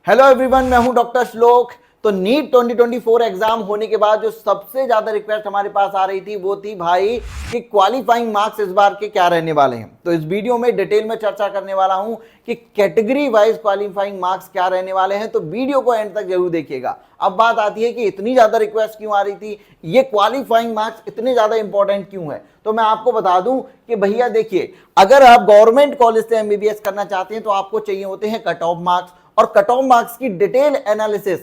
Hello everyone, मैं हूं doctor श्लोक। तो नीट 2024 एग्जाम होने के बाद जो सबसे ज्यादा रिक्वेस्ट हमारे पास आ रही थी वो थी भाई कि क्वालिफाइंग मार्क्स इस बार के क्या रहने वाले हैं। तो इस वीडियो में डिटेल में चर्चा करने वाला हूं कि कैटेगरी वाइज क्वालिफाइंग मार्क्स क्या रहने वाले हैं। तो वीडियो को एंड तक जरूर देखिएगा। अब बात आती है कि इतनी ज्यादा रिक्वेस्ट क्यों आ रही थी, ये क्वालिफाइंग मार्क्स इतने ज्यादा इंपॉर्टेंट क्यों है। तो मैं आपको बता दूं कि भैया देखिए, अगर आप गवर्नमेंट कॉलेज से एमबीबीएस करना चाहते हैं तो आपको चाहिए होते हैं कट ऑफ मार्क्स, और कट ऑफ मार्क्स की डिटेल एनालिसिस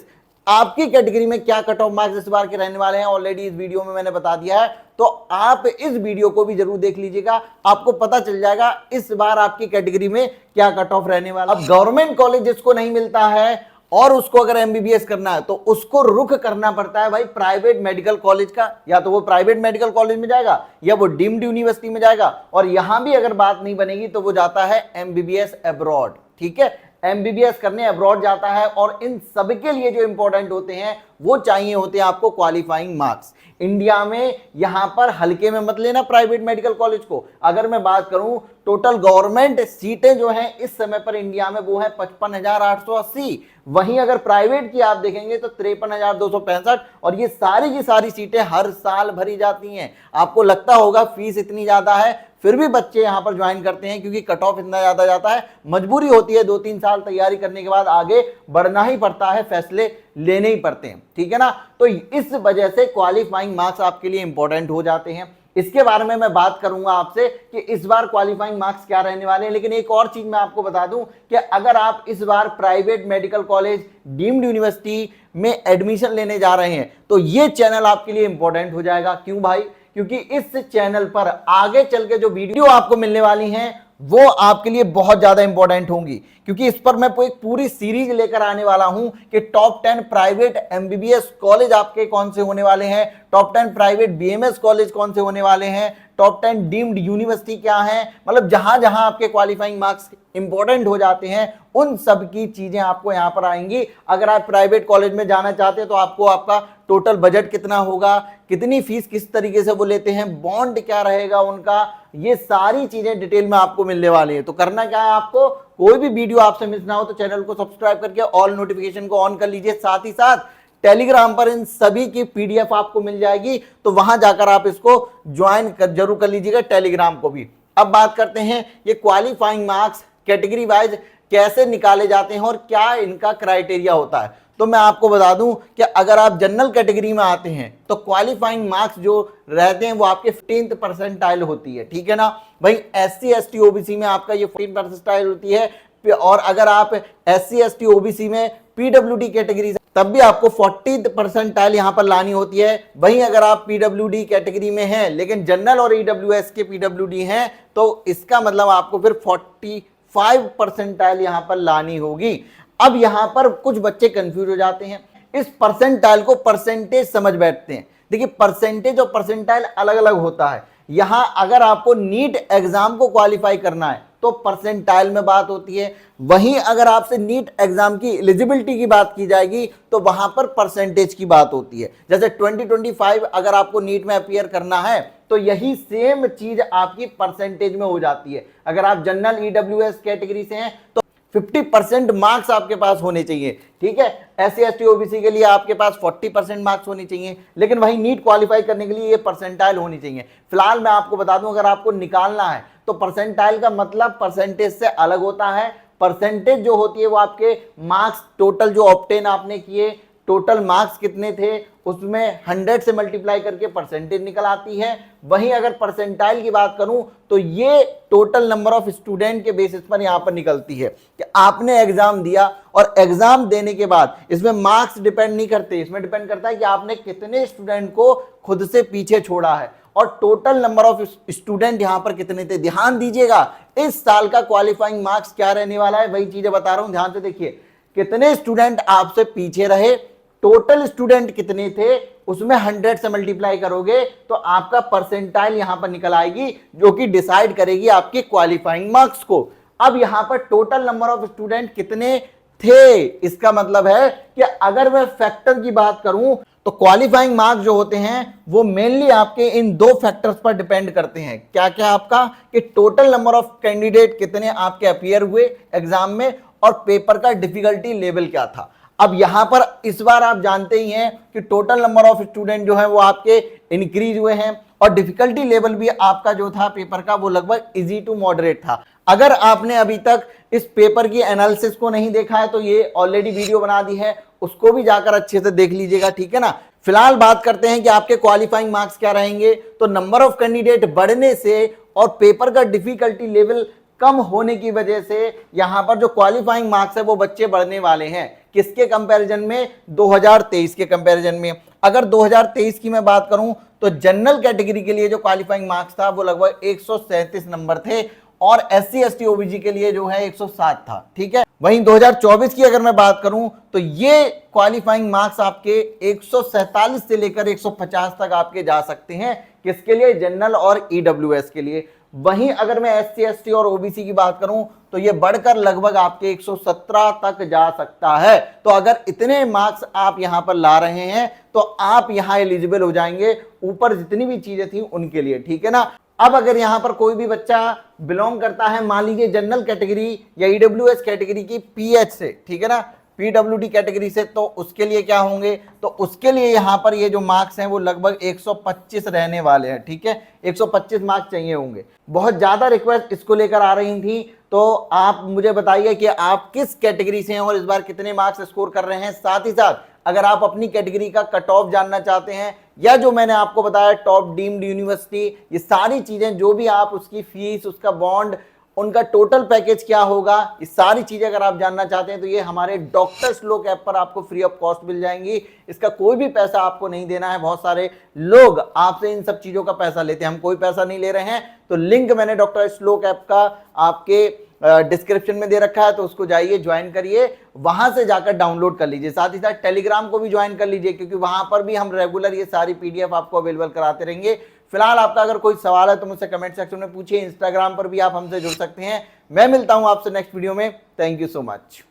आपकी कैटेगरी में क्या कट ऑफ मार्क्स इस बार के रहने वाले हैं ऑलरेडी इस वीडियो में मैंने बता दिया है। तो आप इस वीडियो को भी जरूर देख लीजिएगा, आपको पता चल जाएगा इस बार आपकी कैटेगरी में क्या कट ऑफ रहने वाला। अब गवर्नमेंट कॉलेज जिसको नहीं मिलता है और उसको अगर एमबीबीएस करना है तो उसको रुख करना पड़ता है भाई प्राइवेट मेडिकल कॉलेज का। या तो वो प्राइवेट मेडिकल कॉलेज में जाएगा या वो डीम्ड यूनिवर्सिटी में जाएगा, और यहां भी अगर बात नहीं बनेगी तो वो जाता है एमबीबीएस अब्रॉड। ठीक है, एमबीबीएस करने अब्रॉड जाता है, और इन सब के लिए जो इंपॉर्टेंट होते हैं वो चाहिए होते हैं आपको क्वालिफाइंग मार्क्स। इंडिया में यहां पर हल्के में मत लेना प्राइवेट मेडिकल कॉलेज को। अगर मैं बात करूं टोटल गवर्नमेंट सीटें जो हैं इस समय पर इंडिया में वो है 55,880। वहीं अगर प्राइवेट की आप देखेंगे तो 53,265, और ये सारी की सारी सीटें हर साल भरी जाती हैं। आपको लगता होगा फीस इतनी ज्यादा है, फिर भी बच्चे यहां पर ज्वाइन करते हैं क्योंकि कट ऑफ इतना ज्यादा जाता है। मजबूरी होती है, 2-3 साल तैयारी करने के बाद आगे बढ़ना ही पड़ता है, फैसले लेने ही पड़ते हैं। ठीक है ना, तो इस वजह से क्वालिफाइंग मार्क्स आपके लिए इंपॉर्टेंट हो जाते हैं। इसके बारे में मैं बात करूंगा आपसे कि इस बार क्वालिफाइंग मार्क्स क्या रहने वाले हैं। लेकिन एक और चीज मैं आपको बता दूं कि अगर आप इस बार private medical college deemed university में एडमिशन लेने जा रहे हैं तो ये चैनल आपके लिए इंपॉर्टेंट हो जाएगा। क्यों भाई? क्योंकि इस चैनल पर आगे चल के जो वीडियो आपको मिलने वाली हैं वो आपके लिए बहुत ज्यादा इंपॉर्टेंट होंगी, क्योंकि इस पर मैं एक पूरी सीरीज लेकर आने वाला हूं कि टॉप 10 प्राइवेट एमबीबीएस कॉलेज आपके कौन से होने वाले हैं, टॉप 10 प्राइवेट बीएमएस कॉलेज कौन से होने वाले हैं, टॉप 10 डीम्ड यूनिवर्सिटी क्या है। मतलब जहां जहां आपके क्वालिफाइंग मार्क्स इंपॉर्टेंट हो जाते हैं उन सब की चीजें आपको यहां पर आएंगी। अगर आप प्राइवेट कॉलेज में जाना चाहते हैं तो आपको आपका टोटल बजट कितना होगा, कितनी फीस किस तरीके से वो लेते हैं, बॉन्ड क्या रहेगा उनका, ये सारी चीजें डिटेल में आपको मिलने वाली है। तो करना क्या है, आपको कोई भी वीडियो आपसे मिस ना हो तो चैनल को सब्सक्राइब करके ऑल नोटिफिकेशन को ऑन कर लीजिए। साथ ही साथ टेलीग्राम पर इन सभी की पीडीएफ आपको मिल जाएगी, तो वहां जाकर आप इसको ज्वाइन जरूर कर लीजिएगा, टेलीग्राम को भी। अब बात करते हैं ये क्वालिफाइंग मार्क्स कैटेगरी वाइज कैसे निकाले जाते हैं और क्या इनका क्राइटेरिया होता है। तो मैं आपको बता दूं कि अगर आप जनरल कैटेगरी में आते हैं तो क्वालिफाइंग मार्क्स जो रहते हैं वो आपके 15th परसेंटाइल होती है। ठीक है ना भाई, SC ST OBC में आपका ये 14 परसेंटाइल होती है, और अगर आप SC ST OBC में PWD कैटेगरी तब भी आपको 40th परसेंटाइल यहां पर लानी होती है। वहीं अगर आप PWD कैटेगरी में हैं लेकिन जनरल और EWS के PWD हैं तो इसका मतलब आपको फिर 45 परसेंटाइल यहां पर लानी होगी। अब यहां पर कुछ बच्चे कंफ्यूज हो जाते हैं, इस परसेंटाइल को परसेंटेज समझ बैठते हैं। देखिए, परसेंटेज और परसेंटाइल अलग अलग होता है। यहां अगर आपको नीट एग्जाम को क्वालिफाई करना है तो परसेंटाइल में बात होती है, वहीं अगर आपसे नीट एग्जाम की एलिजिबिलिटी की बात की जाएगी तो वहां पर परसेंटेज की बात होती है। जैसे 2025 अगर आपको नीट में अपीयर करना है तो यही सेम चीज आपकी परसेंटेज में हो जाती है। अगर आप जनरल EWS कैटेगरी से हैं तो 50% मार्क्स आपके पास होने चाहिए। ठीक है, SC ST OBC के लिए आपके पास 40% मार्क्स होने चाहिए, लेकिन वही नीट क्वालिफाई करने के लिए ये परसेंटाइल होनी चाहिए। फिलहाल मैं आपको बता दूं, अगर आपको निकालना है तो परसेंटाइल का मतलब परसेंटेज से अलग होता है। परसेंटेज जो होती है वो आपके मार्क्स टोटल जो ऑब्टेन आपने किए, टोटल मार्क्स कितने थे उसमें 100 से मल्टीप्लाई करके परसेंटेज निकल आती है। वहीं अगर परसेंटाइल की बात करूं तो ये टोटल नंबर ऑफ स्टूडेंट के बेसिस पर यहां पर निकलती है कि आपने एग्जाम दिया, और एग्जाम देने के बाद इसमें मार्क्स डिपेंड नहीं करते, इसमें डिपेंड करता है कि आपने कितने स्टूडेंट को खुद से पीछे छोड़ा है, और टोटल नंबर ऑफ स्टूडेंट यहां पर कितने थे। ध्यान दीजिएगा, इस साल का क्वालिफाइंग मार्क्स क्या रहने वाला है, वही चीजें बता रहा हूं, ध्यान से देखिए। कितने स्टूडेंट आपसे पीछे रहे, टोटल स्टूडेंट कितने थे, उसमें 100 से मल्टीप्लाई करोगे तो आपका परसेंटाइल यहां पर निकल आएगी, जो कि डिसाइड करेगी आपके क्वालिफाइंग मार्क्स को। अब यहां पर टोटल नंबर ऑफ स्टूडेंट कितने थे, इसका मतलब है कि अगर मैं फैक्टर की बात करूं तो क्वालिफाइंग मार्क्स जो होते हैं वो मेनली आपके इन दो फैक्टर्स पर डिपेंड करते हैं। क्या क्या? आपका कि टोटल नंबर ऑफ कैंडिडेट कितने आपके अपीयर हुए एग्जाम में, और पेपर का डिफिकल्टी लेवल क्या था। अब यहां पर इस बार आप जानते ही हैं कि टोटल नंबर ऑफ स्टूडेंट जो है वो आपके इंक्रीज हुए हैं और डिफिकल्टी लेवल भी आपका जो था पेपर का वो लगभग इजी टू मॉडरेट था। अगर आपने अभी तक इस पेपर की एनालिसिस को नहीं देखा है तो ये ऑलरेडी वीडियो बना दी है, उसको भी जाकर अच्छे से देख लीजिएगा, ठीक है ना। फिलहाल बात करते हैं कि आपके क्वालिफाइंग मार्क्स क्या रहेंगे। तो नंबर ऑफ कैंडिडेट बढ़ने से और पेपर का डिफिकल्टी लेवल कम होने की वजह से यहां पर जो क्वालिफाइंग मार्क्स है वो बच्चे बढ़ने वाले हैं। किसके कंपैरिजन में? 2023 के कंपैरिजन में। अगर 2023 की मैं बात करूं तो जनरल कैटेगरी के लिए जो क्वालिफाइंग मार्क्स था वो लगभग 137 नंबर थे और SC ST OBC के लिए जो है 107 था, ठीक है। वहीं 2024 की अगर मैं बात करूं तो ये क्वालिफाइंग मार्क्स आपके 147 से लेकर 150 तक आपके जा सकते हैं। किसके लिए? जनरल और EWS के लिए। वहीं अगर मैं SC ST और OBC की बात करूं तो ये बढ़कर लगभग आपके 117 तक जा सकता है। तो अगर इतने मार्क्स आप यहां पर ला रहे हैं तो आप यहां एलिजिबल हो जाएंगे ऊपर जितनी भी चीजें थी उनके लिए, ठीक है ना। अब अगर यहां पर कोई भी बच्चा बिलोंग करता है मान लीजिए जनरल कैटेगरी या EWS कैटेगरी की PH से, ठीक है ना, PWD कैटेगरी से, तो उसके लिए क्या होंगे? तो उसके लिए यहां पर ये जो मार्क्स हैं वो लगभग 125 रहने वाले हैं, ठीक है। 125 मार्क्स चाहिए होंगे। बहुत ज्यादा रिक्वेस्ट इसको लेकर आ रही थी, तो आप मुझे बताइए कि आप किस कैटेगरी से हैं और इस बार कितने मार्क्स स्कोर कर रहे हैं। साथ ही साथ अगर आप अपनी कैटेगरी का कट ऑफ जानना चाहते हैं या जो मैंने आपको बताया टॉप डीम्ड यूनिवर्सिटी, ये सारी चीजें जो भी आप उसकी फीस, उसका बॉन्ड, उनका टोटल पैकेज क्या होगा, ये सारी चीजें अगर आप जानना चाहते हैं तो ये हमारे डॉक्टर श्लोक ऐप पर आपको फ्री ऑफ कॉस्ट मिल जाएंगी। इसका कोई भी पैसा आपको नहीं देना है। बहुत सारे लोग आपसे इन सब चीजों का पैसा लेते हैं, हम कोई पैसा नहीं ले रहे हैं। तो लिंक मैंने डॉक्टर श्लोक ऐप का आपके डिस्क्रिप्शन में दे रखा है, तो उसको जाइए, ज्वाइन करिए, वहां से जाकर डाउनलोड कर लीजिए। साथ ही साथ टेलीग्राम को भी ज्वाइन कर लीजिए क्योंकि वहां पर भी हम रेगुलर ये सारी PDF आपको अवेलेबल कराते रहेंगे। फिलहाल आपका अगर कोई सवाल है तो मुझसे कमेंट सेक्शन में पूछिए। इंस्टाग्राम पर भी आप हमसे जुड़ सकते हैं। मैं मिलता हूं आपसे नेक्स्ट वीडियो में। Thank you so much.